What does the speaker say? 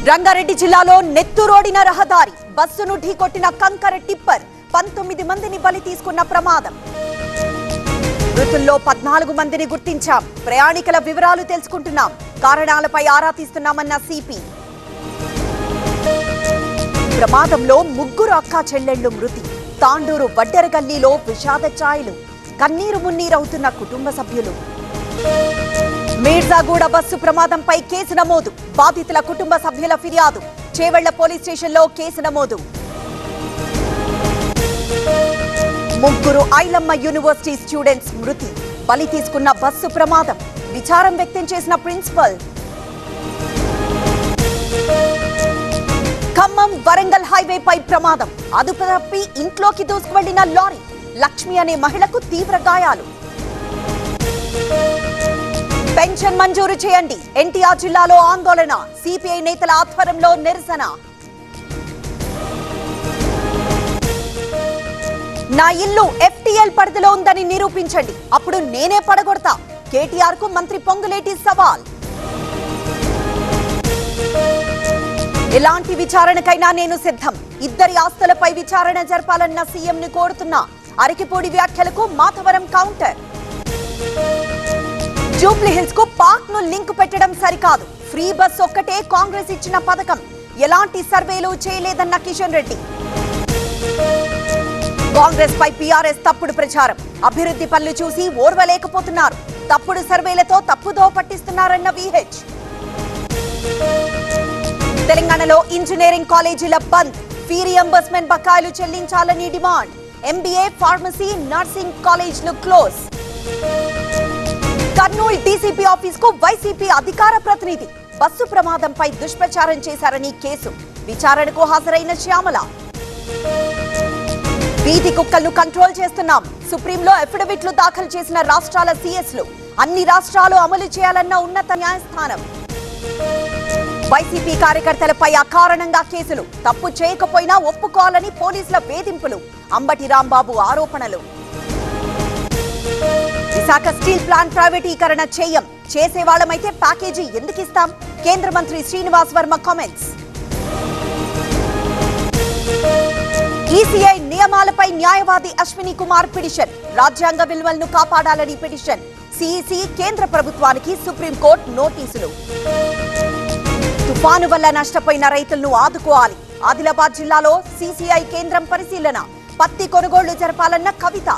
రంగారెడ్డి జిల్లాలో నెత్తురోడిన రహదారి బస్సును ఢీకొట్టిన కంకర టిప్పర్ 19 మందిని బలి తీసుకున్న ప్రమాదం. మృతుల్లో 14 మందిని గుర్తించాం. ప్రయాణికుల వివరాలు తెలుసుకుంటున్నాం. కారణాలపై ఆరా తీస్తున్నామన్న సిపి. ప్రమాదంలో ముగ్గురు అక్కా చెల్లెళ్లు మృతి. తాండూరు వడ్డెరగల్లీలో విషాద ఛాయలు. కన్నీరు మున్నీరవుతున్న కుటుంబ సభ్యులు. మీర్జాగూడ బస్సు ప్రమాదంపై కేసు నమోదు. బాధితుల కుటుంబ సభ్యుల ఫిర్యాదు. చేవెళ్ల పోలీస్ స్టేషన్లో కేసు నమోదు. ముగ్గురు ఐలమ్మ యూనివర్సిటీ స్టూడెంట్స్ మృతి. బలి తీసుకున్న బస్సు ప్రమాదం. విచారం వ్యక్తం చేసిన ప్రిన్సిపల్. ఖమ్మం వరంగల్ హైవేపై ప్రమాదం. అదుపు తప్పి ఇంట్లోకి దూసుకువెళ్లిన లారీ. లక్ష్మి అనే మహిళకు తీవ్ర గాయాలు. పెన్షన్ మంజూరు చేయండి. ఎన్టీఆర్ జిల్లాలో ఆందోళన. సిపిఐ నేతల ఆధ్వర్యంలో నిరసన. నా ఇల్లు ఎఫ్టీఎల్ పరిధిలో ఉందని నిరూపించండి, అప్పుడు నేనే పడగొడతా. కేటీఆర్ కు మంత్రి పొంగులేటి సవాల్. ఎలాంటి విచారణకైనా నేను సిద్ధం. ఇద్దరి ఆస్తులపై విచారణ జరపాలన్న సీఎం ని కోరుతున్నా. అరకిపూడి వ్యాఖ్యలకు మాధవరం కౌంటర్. జూబ్లీహిల్స్ కు పార్క్ ను లింక్ పెట్టడం సరికాదు. ఫ్రీ బస్ ఒక్కటే కాంగ్రెస్ ఇచ్చిన పథకం. ఎలాంటి సర్వేలు చేయలేదన్న కిషన్ రెడ్డి. కాంగ్రెస్ పై పీఆర్ఎస్ తప్పుడు ప్రచారం. అభివృద్ధి పనులు చూసి ఓర్వలేకపోతున్నారు. తప్పుడు సర్వేలతో తప్పుదో పట్టిస్తున్నారన్న విహెచ్. తెలంగాణలో ఇంజనీరింగ్ కాలేజీల బంద్. ఫీ రియంబర్స్మెంట్ బకాయిలు చెల్లించాలని డిమాండ్. ఎంబీఏ, ఫార్మసీ, నర్సింగ్ కాలేజీలు క్లోజ్. కర్నూలు డీసీపీ ఆఫీస్ కు వైసీపీ అధికార ప్రతినిధి. బస్సు ప్రమాదంపై దుష్ప్రచారం చేశారని కేసు. విచారణకు హాజరైన శ్యామల. వీధి కుక్కలను కంట్రోల్ చేస్తున్నాం. సుప్రీంలో అఫిడవిట్లు దాఖలు చేసిన రాష్ట్రాల సీఎస్లు. అన్ని రాష్ట్రాలు అమలు చేయాలన్న ఉన్నత న్యాయస్థానం. వైసీపీ కార్యకర్తలపై అకారణంగా కేసులు. తప్పు చేయకపోయినా ఒప్పుకోవాలని పోలీసుల వేధింపులు. అంబటి రాంబాబు ఆరోపణలు. విశాఖ స్టీల్ ప్లాంట్ ప్రైవేటీకరణ చేయం. చేసేవాళ్లమైతే ప్యాకేజీ ఎందుకిస్తాం? కేంద్ర మంత్రి శ్రీనివాస్ వర్మ కామెంట్స్. ఈసీఐ నియమాలపై న్యాయవాది అశ్విని కుమార్ పిటిషన్. రాజ్యాంగ విలువలను కాపాడాలని పిటిషన్. సిఈసి కేంద్ర ప్రభుత్వానికి సుప్రీంకోర్టు నోటీసులు. తుఫాను వల్ల నష్టపోయిన రైతులను ఆదుకోవాలి. ఆదిలాబాద్ జిల్లాలో సీసీఐ కేంద్రం పరిశీలన. పత్తి కొనుగోళ్లు జరపాలన్న కవిత.